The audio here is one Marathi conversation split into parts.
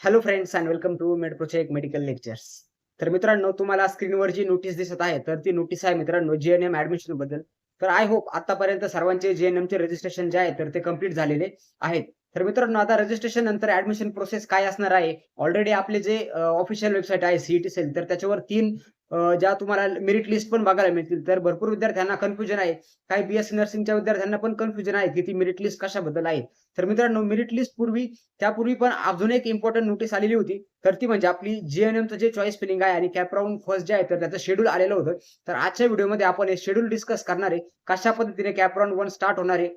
Hello friends and welcome to मेडप्रोचे मेडिकल लेक्चर्स. तर मित्रांनो, तुम्हाला स्क्रीनवर जी नोटीस दिसत आहे, तर ती नोटीस आहे मित्रांनो जीएनएम ॲडमिशन बद्दल. तर आय होप आतापर्यंत सर्वांचे जीएनएमचे रजिस्ट्रेशन जे आहे, तर ते कंप्लीट झालेले आहेत. तर मित्रांनो, आता रजिस्ट्रेशन नंतर ॲडमिशन प्रोसेस काय असणार आहे? ऑलरेडी आपले जे ऑफिशियल वेबसाईट आहे सीईटी सेल, तर त्याच्यावर 3 ज्या तुम्हाला मेरिट लिस्ट पण बघायला मिळतील. तर भरपूर विद्यार्थ्यांना कन्फ्युजन आहे. काही बीएससी नर्सिंगच्या विद्यार्थ्यांना पण कन्फ्युजन आहे, की ती मेरिट लिस्ट कशाबद्दल आहे. तर मित्रांनो, मेरिट लिस्ट त्यापूर्वी पण अजून एक इम्पोर्टंट नोटीस आलेली होती. तर ती म्हणजे आपली जीएनएमचं जे चॉईस फिलिंग आहे आणि कॅप राउंड फर्स्ट जे आहे, तर त्याचं शेड्यूल आलेलं होतं. तर आजच्या व्हिडिओमध्ये आपण हे शेड्यूल डिस्कस करणार आहे. कशा पद्धतीने कॅप राउंड 1 स्टार्ट होणार आहे.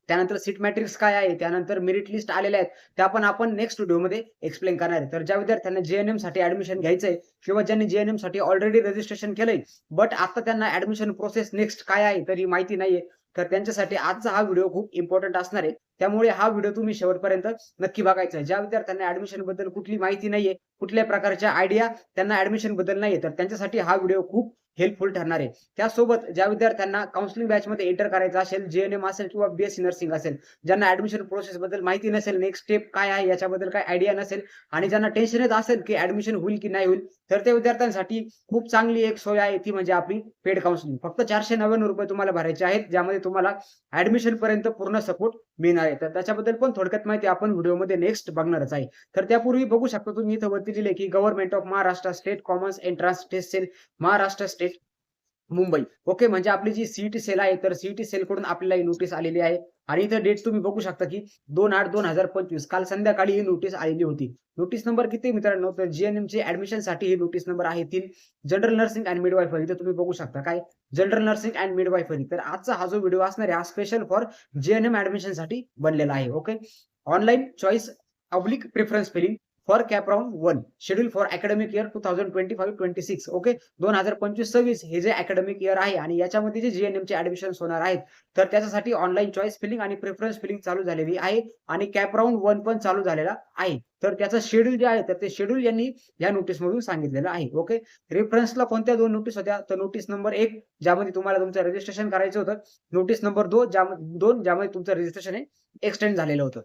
त्यानंतर सीट मॅट्रिक्स काय आहे, त्यानंतर मेरिट लिस्ट आलेल्या आहेत, त्या पण आपण नेक्स्ट व्हिडिओमध्ये एक्सप्लेन करणार आहे. तर ज्या विद्यार्थ्यांना जीएनएमसाठी ॲडमिशन घ्यायचंय किंवा ज्यांनी जीएनएमसाठी ऑलरेडी रजिस्ट्रेशन केलंय, बट आता त्यांना ॲडमिशन प्रोसेस नेक्स्ट काय आहे, तर ही माहिती नाहीये. तर त्यांच्यासाठी आजचा हा व्हिडिओ खूप इम्पोर्टंट असणार आहे. त्यामुळे हा व्हिडिओ तुम्ही शेवटपर्यंत नक्की बघायचा आहे. ज्या विद्यार्थ्यांना ॲडमिशन बद्दल कुठली माहिती नाहीये, कुठल्याही प्रकारच्या आयडिया त्यांना ॲडमिशन बद्दल नाहीये, तर त्यांच्यासाठी हा व्हिडिओ खूप हेल्पफुल ठरणार आहे. त्यासोबत ज्या विद्यार्थ्यांना काउन्सिलिंग बॅचमध्ये एंटर करायचं असेल, जीएनएम असेल किंवा बीएससी नर्सिंग असेल, ज्यांना ॲडमिशन प्रोसेसबद्दल माहिती नसेल, नेक्स्ट स्टेप काय आहे याच्याबद्दल काही आयडिया नसेल आणि ज्यांना टेन्शन येत असेल, की ॲडमिशन होईल की नाही होईल, तर त्या विद्यार्थ्यांसाठी खूप चांगली एक सोय आहे, ती म्हणजे आपली पेड काउन्सिलिंग. फक्त ₹499 तुम्हाला भरायचे आहेत, ज्यामध्ये तुम्हाला ॲडमिशनपर्यंत पूर्ण सपोर्ट मिळणार आहे. तर त्याच्याबद्दल पण थोडक्यात माहिती आपण व्हिडिओमध्ये नेक्स्ट बघणारच आहे. तर त्यापूर्वी बघू शकता तुम्ही इथं वरती लिहिलंय, की government of Maharashtra state commons entrance test cell, Maharashtra state Mumbai. Okay, म्हणजे आपली जी सीईटी सेल आहे, तर सीईटी सेलकडून आपल्याला ही नोटीस आलेली आहे आणि इथं डेट तुम्ही बघू शकता, की 2/8/2025 काल संध्याकाळी ही नोटीस आलेली होती. नोटीस नंबर किती आहे मित्रांनो? तर जीएनएमची ॲडमिशनसाठी ही नोटीस नंबर आहे 3. जनरल नर्सिंग अँड मिडवायफरी इथं तुम्ही बघू शकता काय? General nursing and midwifery. तर आजचा हा जो व्हिडिओ असणार आहे, हा स्पेशल फॉर जीएनएम ॲडमिशनसाठी बनलेला आहे. Okay. Online choice oblique preference filling for CAP round 1 schedule for academic year 2025-26. Okay. 2025-26 हे जे अकॅडमिक इयर आहे आणि याच्यामध्ये जे जीएनएमचे ॲडमिशन्स होणार आहेत, तर त्याच्यासाठी ऑनलाईन चॉईस फिलिंग आणि प्रेफरन्स फिलिंग चालू झालेली आहे आणि कॅप राउंड 1 पण चालू झालेला आहे. तर त्याचं शेड्यूल जे आहे, तर ते शेड्यूल यांनी या नोटीसमधून सांगितलेलं आहे. ओके. रेफरन्सला कोणत्या 2 नोटीस होत्या? तर नोटीस नंबर 1 ज्यामध्ये तुम्हाला तुमचं रजिस्ट्रेशन करायचं होतं. नोटीस नंबर 2 ज्यामध्ये तुमचं रजिस्ट्रेशन हे एक्सटेंड झालेलं होतं.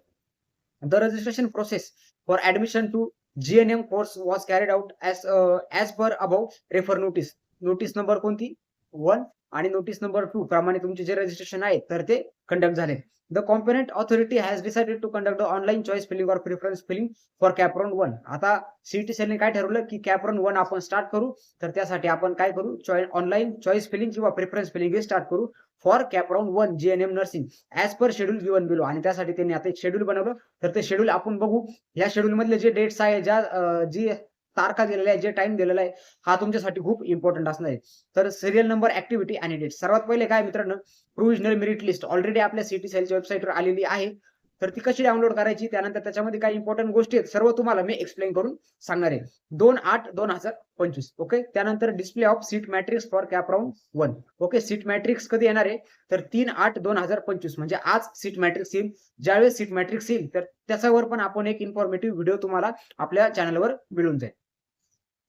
The registration process for admission to GNM course was carried out as per above refer notice. Notice number कोणती? 1 आणि नोटीस नंबर 2 प्रमाणे तुमचे जे रजिस्ट्रेशन आहे, तर ते कंडक्ट झाले. The competent authority has decided to conduct the online choice filling or preference filling for cap round 1. आता सीईटी सेलने काय ठरवलं, की cap round 1 आपण स्टार्ट करू. तर त्यासाठी आपण काय करू? ऑनलाईन चॉईस फिलिंग किंवा प्रेफरन्स फिलिंग हे स्टार्ट करू for CAP round 1 GNM nursing as per schedule given below आणि त्यासाठी त्यांनी आता एक शेड्यूल बनवलं. तर ते शेड्यूल आपण बघू. या शेड्यूलमधले जे डेट्स आहे, जी तारखा दिलेल्या आहेत, जे टाईम दिलेला आहे, हा तुमच्यासाठी खूप इम्पोर्टंट असणार आहे. तर सीरियल नंबर, ॲक्टिव्हिटी आणि डेट. सर्वात पहिले काय मित्रांनो, प्रोव्हिजनल मेरिट लिस्ट ऑलरेडी आपल्या सीईटी सेलच्या वेबसाईटवर आलेली आहे. तर ती कशी डाउनलोड करायची, त्यानंतर त्याच्यामध्ये काही इम्पोर्टंट गोष्टी आहेत, सर्व तुम्हाला मी एक्सप्लेन करून सांगणार आहे. 2/8/2025. ओके. त्यानंतर display of seat matrix for CAP round 1. Okay. Seat matrix कधी येणार आहे? तर 3/8/2025 म्हणजे आज सीट मॅट्रिक्स येईल. ज्यावेळेस सीट मॅट्रिक्स येईल, तर त्याच्यावर पण आपण एक इन्फॉर्मेटिव्ह व्हिडिओ तुम्हाला आपल्या चॅनलवर मिळून जाईल.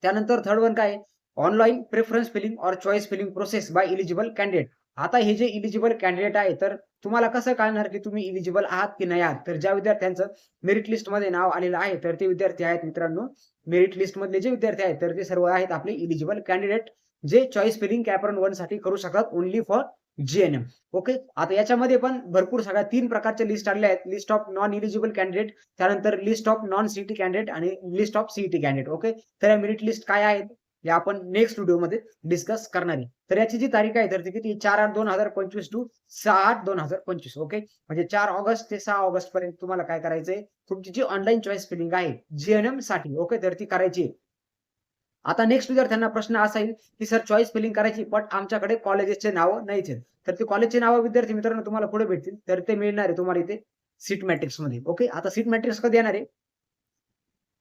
त्यानंतर थर्ड वन काय आहे? ऑनलाईन प्रेफरन्स फिलिंग और choice filling process by eligible candidate. आता हे जे इलिजिबल कॅन्डिडेट आहे, तर तुम्हाला कसं कळणार, की तुम्ही इलिजिबल आहात की नाही आहात? तर ज्या विद्यार्थ्यांचं मेरिट लिस्टमध्ये नाव आलेलं आहे, तर ते विद्यार्थी आहेत मित्रांनो. मेरिट लिस्टमधले जे विद्यार्थी आहेत, तर ते सर्व आहेत आपले इलिजिबल कॅन्डिडेट, जे चॉईस फिलिंग कॅप राउंड 1 साठी करू शकतात ओन्ली फॉर जीएनएम. ओके. आता याच्यामध्ये पण भरपूर सगळ्या 3 प्रकारच्या लिस्ट आलेल्या आहेत. List of non eligible candidate, त्यानंतर list of non CET candidate आणि list of CET candidate. Okay. तर या मेरिट लिस्ट काय आहेत, हे आपण नेक्स्ट व्हिडिओमध्ये डिस्कस करणार आहे. तर याची जी तारीख आहे, तर ती किती? 4/8/2025 टू 6/8/2025. ओके. म्हणजे 4 ऑगस्ट ते 6 ऑगस्ट पर्यंत तुम्हाला काय करायचंय, तुमची जी ऑनलाईन चॉईस फिलिंग आहे जीएनएम साठी, ओके, तर ती करायची आहे. आता नेक्स्ट विद्यार्थ्यांना प्रश्न असा येईल, की सर चॉईस फिलिंग करायची, बट आमच्याकडे कॉलेजेसचे नावं नाहीच आहेत. तर ते कॉलेजचे नावं विद्यार्थी मित्रांनो तुम्हाला पुढे भेटतील. तर ते मिळणार आहे तुम्हाला इथे सीट मॅट्रिक्समध्ये. ओके. आता सीट मॅट्रिक्स कधी येणार आहे?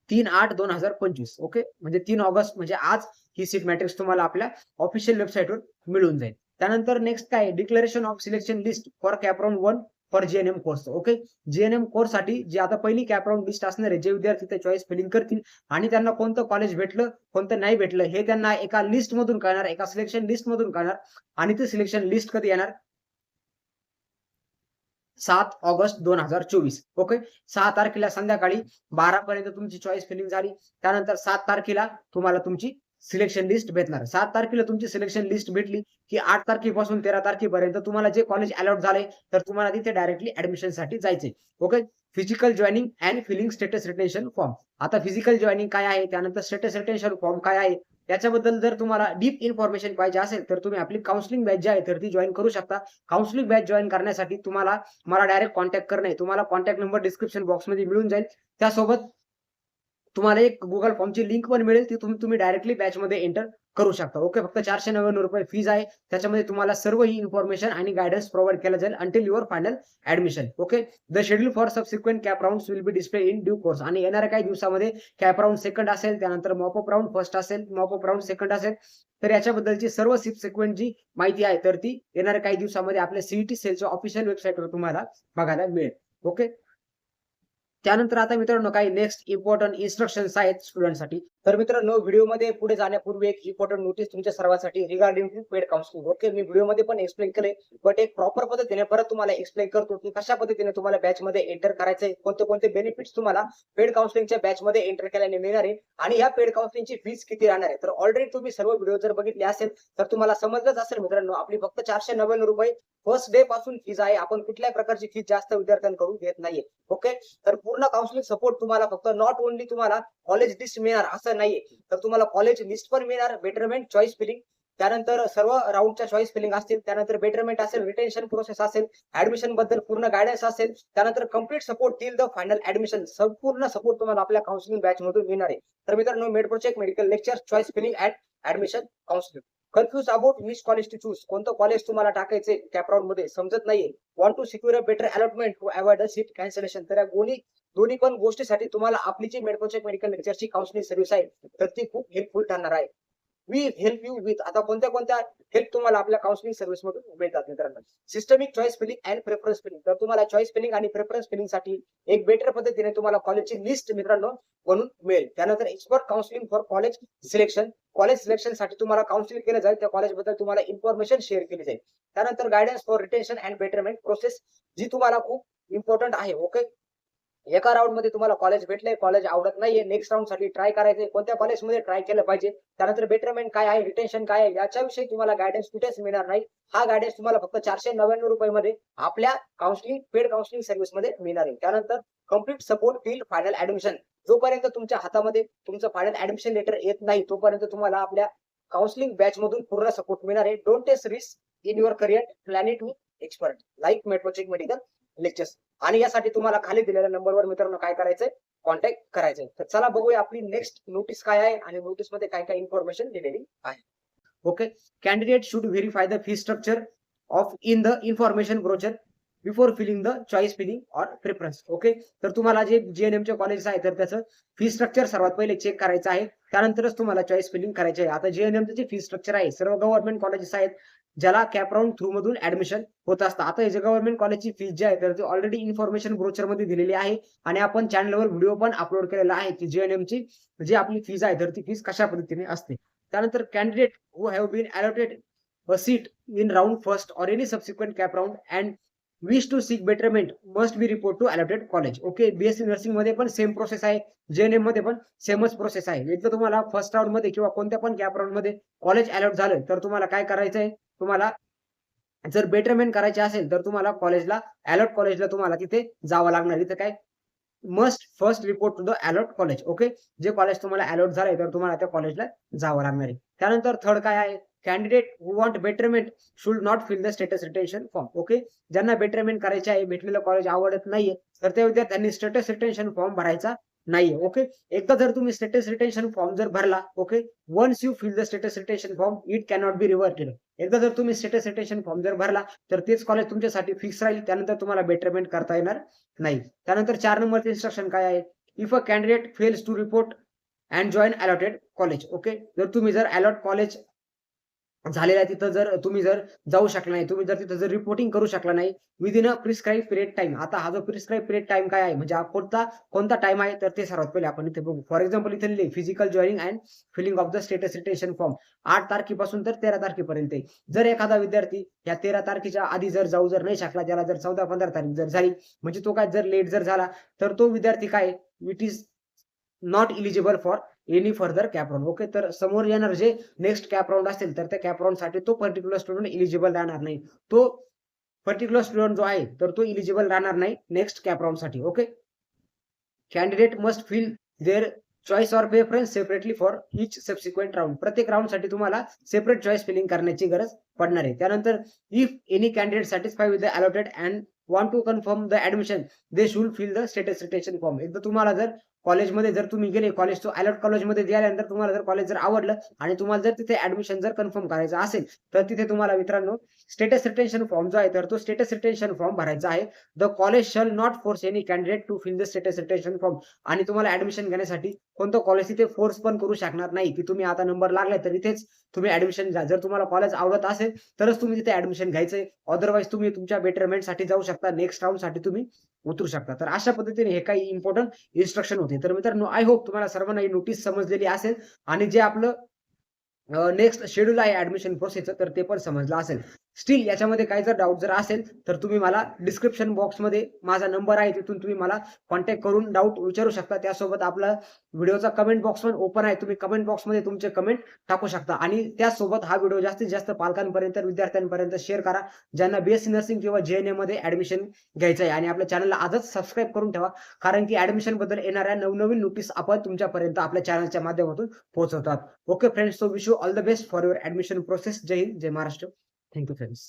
3/8/2025. ओके. म्हणजे 3 ऑगस्ट म्हणजे आज ही सीट मॅट्रिक्स तुम्हाला आपल्या ऑफिशियल वेबसाईटवर मिळून जाईल. त्यानंतर नेक्स्ट काय आहे? Declaration of selection list for CAP round 1 for GNM course. Okay. GNM कोर्ससाठी जी आता पहिली कॅप राउंड लिस्ट असणार आहे, जे विद्यार्थी ते चॉईस फिलिंग करतील आणि त्यांना कोणतं कॉलेज भेटलं, कोणतं नाही भेटलं, हे त्यांना एका लिस्टमधून कळणार, एका सिलेक्शन लिस्टमधून कळणार आणि ती सिलेक्शन लिस्ट कधी येणार? 7 ऑगस्ट 2024. ओके, 6 तारखेला संध्याकाळी 12 पर्यंत तुमची चॉईस फिलिंग झाली. त्यानंतर 7 तारखेला तुम्हाला तुमची सिलेक्शन लिस्ट भेटणार. 7 तारखेला तुमची सिलेक्शन लिस्ट भेटली, की 8 तारखेपासून 13 तारखेपर्यंत तुम्हाला जे कॉलेज अलॉट झालंय, तर तुम्हाला तिथे डायरेक्टली ॲडमिशनसाठी जायचंय. Okay. Physical joining and filling status retention form. आता फिजिकल जॉइनिंग काय आहे, त्यानंतर स्टेटस रिटेन्शन फॉर्म काय आहे, याच्याबद्दल जर तुम्हाला डीप इन्फॉर्मेशन पाहिजे असेल, तर तुम्ही आपली काउन्सिलिंग बॅच जी आहे, तर ती जॉइन करू शकता. काउन्सिलिंग बॅच जॉइन करण्यासाठी तुम्हाला मला डायरेक्ट कॉन्टॅक्ट करणे. तुम्हाला कॉन्टॅक्ट नंबर डिस्क्रिप्शन बॉक्समध्ये मिळून जाईल. त्यासोबत तुम्हाला एक Google फॉर्मची लिंक पण मिळेल, ती तुम्ही डायरेक्टली बॅचमध्ये एंटर करू शकता. ओके. फक्त ₹499 फीज आहे. त्याच्यामध्ये तुम्हाला सर्व ही इन्फॉर्मेशन आणि गाईडन्स प्रोव्हाईड केलं जाईल until your final admission. Okay. The schedule for subsequent cap rounds will be display in due course. आणि येणाऱ्या काही दिवसामध्ये कॅप राउंड सेकंड असेल, त्यानंतर मॉप अप राउंड फर्स्ट असेल, मॉप अप राउंड सेकंड असेल. तर याच्याबद्दलची सर्व सबसिक्वेंट जी माहिती आहे, तर ती येणाऱ्या काही दिवसामध्ये आपल्या सीईटी सेलच्या ऑफिशियल वेबसाईटवर तुम्हाला बघायला मिळेल. ओके. त्यानंतर आता मित्रांनो काही नेक्स्ट इम्पॉर्टंट इन्स्ट्रक्शन्स आहेत स्टुडंटसाठी. तर मित्रांनो, व्हिडिओमध्ये पुढे जाण्यापूर्वी एक इम्पॉर्टंट नोटीस तुमच्या सर्वांसाठी regarding to paid counselling. Okay, मी व्हिडिओमध्ये पण एक्सप्लेन केलंय, बट एक प्रॉपर पद्धतीने परत तुम्हाला एक्सप्लेन करतो की कशा पद्धतीने तुम्हाला बॅचमध्ये एंटर करायचंय, कोणते कोणते बेनिफिट्स तुम्हाला पेड काउन्सिलिंगच्या बॅचमध्ये एंटर केल्याने मिळणार आहे आणि या पेड काउन्सिलिंगची फीस किती राहणार आहे. तर ऑलरेडी तुम्ही सर्व व्हिडिओ जर बघितले असेल, तर तुम्हाला समजलंच असेल मित्रांनो, आपली फक्त ₹499 फर्स्ट डे पासून फीज आहे. आपण कुठल्याही प्रकारची फीज जास्त विद्यार्थ्यांकडून घेत नाहीये. ओके. तर पूर्ण काउन्सिलिंग सपोर्ट तुम्हाला फक्त नॉट ओन्ली तुम्हाला कॉलेज लिस्ट मिळणार असं नाहीये, तर तुम्हाला कॉलेज लिस्ट पण मिळणार, बेटरमेंट, चॉईस फिलिंग, त्यानंतर सर्व राऊंडच्या चॉईस फिलिंग असतील, त्यानंतर बेटरमेंट असेल, रिटेन्शन प्रोसेस असेल, ऍडमिशन बद्दल पूर्ण गायडन्स असेल, त्यानंतर complete support till the final admission. संपूर्ण सपोर्ट तुम्हाला आपल्या काउन्सिलिंग बॅच मधून मिळणार आहे. तर मित्रांनो, मेडप्रोचेक medical lecture, choice filling at admission counselling. Confuse about which college to choose, कोणतं कॉलेज तुम्हाला टाकायचे कॅप राउंड मध्ये समजत नाहीये, want to secure a better allotment to avoid a seat cancellation. तर या दोन्ही पण गोष्टीसाठी तुम्हाला आपली जी मेडप्रोचेक मेडिकल लेक्चरची काउन्सिलिंग सर्व्हिस आहे, तर ती खूप हेल्पफुल ठरणार आहे. वी हेल्प यू विथ, आता कोणत्या हेल्प तुम्हाला आपल्या काउन्सिलिंग सर्व्हिस मधून मिळतात मित्रांनो. Systemic choice filling and preference filling. तर तुम्हाला चॉईस फिलिंग आणि प्रेफरन्स फिलिंग साठी एक बेटर पद्धतीने तुम्हाला कॉलेजची लिस्ट मित्रांनो बनून मिळेल. त्यानंतर expert counselling for college selection. College selection साठी तुम्हाला काउन्सिलिंग केलं जाईल, त्या कॉलेज बद्दल तुम्हाला इन्फॉर्मेशन शेअर केली जाईल. त्यानंतर guidance for retention and betterment process, जी तुम्हाला खूप इम्पॉर्टंट आहे. ओके. एका राऊंड मध्ये तुम्हाला कॉलेज भेटलंय, कॉलेज आवडत नाहीये, नेक्स्ट राऊंड साठी ट्राय करायचंय, कोणत्या कॉलेजमध्ये ट्राय केलं पाहिजे, त्यानंतर बेटरमेंट काय आहे, रिटेन्शन काय आहे, याच्याविषयी तुम्हाला गायडन्स कुठेच मिळणार नाही. हा गायडन्स तुम्हाला फक्त ₹499 मध्ये आपल्या काउन्सिलिंग पेड काउन्सिलिंग सर्व्हिस मध्ये मिळणार आहे. त्यानंतर complete support till final admission. जोपर्यंत तुमच्या हातामध्ये तुमचं फायनल ऍडमिशन लेटर येत नाही, तोपर्यंत तुम्हाला आपल्या काउन्सिलिंग बॅच मधून पूर्ण सपोर्ट मिळणार आहे. Don't take risk in your career, plan it with expert like मेडप्रोचेक मेडिकल लेक्चर्स. आणि यासाठी तुम्हाला खाली दिलेल्या नंबरवर मित्रांनो काय करायचंय, कॉन्टॅक्ट करायचंय. तर चला बघूया आपली नेक्स्ट नोटीस काय आहे आणि नोटीस मध्ये काय काय इन्फॉर्मेशन दिलेली आहे. Okay. Candidate should verify the fee structure of in the information brochure before filling the choice filling or preference. Okay. तर तुम्हाला जे जीएनएमचे कॉलेज आहे, तर त्याचं फी स्ट्रक्चर सर्वात पहिले चेक करायचं आहे, त्यानंतरच तुम्हाला चॉईस फिलिंग करायची आहे. आता जीएनएमचं जे फी स्ट्रक्चर आहे, सर्व गव्हर्नमेंट कॉलेजेस आहेत ज्याला कॅप राउंड थ्रू मधून ऍडमिशन होत असतं. आता हे जे गव्हर्नमेंट कॉलेजची फीस जी आहे, तर ती ऑलरेडी इन्फॉर्मेशन ब्रोचर मध्ये दिलेली आहे आणि आपण चॅनलवर व्हिडिओ पण अपलोड केलेला आहे की जीएनएमची जी आपली फीस आहे, तर ती फीस कशा पद्धतीने असते. त्यानंतर candidate who have been allotted a seat in round first or any subsequent cap round and wish to seek betterment must be report to allotted college. Okay. BSc nursing मध्ये पण सेम प्रोसेस आहे, जेएनएम मध्ये पण सेमच प्रोसेस आहे. एकदा तुम्हाला फर्स्ट राऊंड मध्ये किंवा कोणत्या पण कॅप राऊंड मध्ये कॉलेज अलॉट झालं, तर तुम्हाला काय करायचंय, तुम्हाला जर बेटरमेंट करायचे असेल, तर तुम्हाला कॉलेजला अलॉट कॉलेजला तुम्हाला तिथे जावं लागणार. इथं काय, must first report to the allot college. Okay. जे कॉलेज तुम्हाला अलॉट झालंय, तर तुम्हाला त्या कॉलेजला जावं लागणार आहे. त्यानंतर थर्ड काय आहे, candidate who want betterment should not fill the status retention form. Okay. ज्यांना बेटरमेंट करायचे आहे, भेटलेलं कॉलेज आवडत नाहीये, तर त्या विद्यार्थ्यांनी स्टेटस रिटेन्शन फॉर्म भरायचा नाहीये. ओके. एकदा जर तुम्ही स्टेटस रिटेन्शन फॉर्म जर भरला, okay, once you fill the status retention form it cannot be reverted. एकदा जर तुम्ही स्टेटस रिटेन्शन फॉर्म जर भरला, तर तेच कॉलेज तुमच्यासाठी फिक्स राहील, त्यानंतर तुम्हाला बेटरमेंट करता येणार नाही. त्यानंतर 4 नंबरचे इन्स्ट्रक्शन काय आहे, if a candidate fails to report and join allotted college. Okay. जर तुम्ही जर अलॉट कॉलेज झालेल्या तिथं जर तुम्ही जर जाऊ शकला नाही, तुम्ही जर तिथं जर रिपोर्टिंग करू शकला नाही विदिन अ प्रिस्क्राईब पिरियड टाईम. आता हा जो प्रिस्क्राईब पिरियड टाईम काय आहे? म्हणजे हा कोणता टाईम आहे? तर ते सर्वात पहिले आपण इथे बघू. फॉर एक्झाम्पल इथे लिहिले physical joining and filling of the status retention form 8 तारखेपासून तर 13 तारखेपर्यंत आहे. जर एखादा विद्यार्थी या 13 तारखेच्या आधी जर नाही शकला, त्याला जर 14-15 तारीख जर झाली, म्हणजे तो काय जर लेट जर झाला, तर तो विद्यार्थी काय it is not eligible for any further cap round. Okay. तर समोर येणार जे नेक्स्ट कॅप राउंड असेल, तर त्या कॅप राउंडसाठी तो पर्टिक्युलर स्टुडंट एलिजिबल राहणार नाही. तो पर्टिक्युलर स्टुडंट जो आहे, तर तो एलिजिबल राहणार नाही नेक्स्ट कॅप राउंडसाठी. Okay. Candidate must fill their choice or preference separately for each subsequent round. प्रत्येक राउंडसाठी तुम्हाला सेपरेट चॉईस फिलिंग करण्याची गरज पडणार आहे. त्यानंतर if any candidate satisfy with the allotted and want to confirm the admission, they should fill the status retention form. एकदा तुम्हाला जर कॉलेजमध्ये जर तुम्ही गेले, कॉलेज अलॉट कॉलेजमध्ये गेल्यानंतर तुम्हाला जर कॉलेज जर आवडलं आणि तुम्हाला जर तिथे ऍडमिशन जर कन्फर्म करायचं असेल, तर तिथे तुम्हाला मित्रांनो स्टेटस रिटेन्शन फॉर्म जो आहे, तर तो स्टेटस रिटेन्शन फॉर्म भरायचा आहे. The college shall not force any candidate to fill the status retention form. आणि तुम्हाला ऍडमिशन घेण्यासाठी कोणतं कॉलेज तिथे फोर्स पण करू शकणार नाही, की तुम्ही आता नंबर लागलाय तर इथेच तुम्ही ऍडमिशन घ्या. जर तुम्हाला कॉलेज आवडत असेल तरच तुम्ही तिथे ऍडमिशन घ्यायचंय. अदरवाईज तुम्ही तुमच्या बेटरमेंटसाठी जाऊ शकता. नेक्स्ट राउंडसाठी तुम्ही उतरू शकता. तर अशा पद्धतीने हे काही इम्पोर्टंट इन्स्ट्रक्शन होते. तर मित्रांनो आय होप तुम्हाला सर्वांना ही नोटीस समजलेली असेल आणि जे आपलं नेक्स्ट शेड्यूल आहे ऍडमिशन प्रोसेसचं, तर ते पण समजलं असेल. स्टिल याच्यामध्ये काही जर डाऊट जर असेल, तर तुम्ही मला डिस्क्रिप्शन बॉक्समध्ये माझा नंबर आहे, तिथून तुम्ही मला कॉन्टॅक्ट करून डाऊट विचारू शकता. त्यासोबत आपला व्हिडिओचा कमेंट बॉक्स पण ओपन आहे. तुम्ही कमेंट बॉक्समध्ये तुमचे कमेंट टाकू शकता आणि त्याचसोबत हा व्हिडिओ जास्तीत जास्त पालकांपर्यंत, विद्यार्थ्यांपर्यंत शेअर करा, ज्यांना बीएससी नर्सिंग किंवा जेएनएम मध्ये ऍडमिशन घ्यायचं आहे. आणि आपल्या चॅनलला आजच सबस्क्राईब करून ठेवा, कारण की ऍडमिशन बद्दल येणाऱ्या नवनवीन नोटीस आपण तुमच्यापर्यंत आपल्या चॅनलच्या माध्यमातून पोहोचवतात. Okay friends, so wish you all the best for your admission process. जय हिंद, जय महाराष्ट्र. Thank you friends.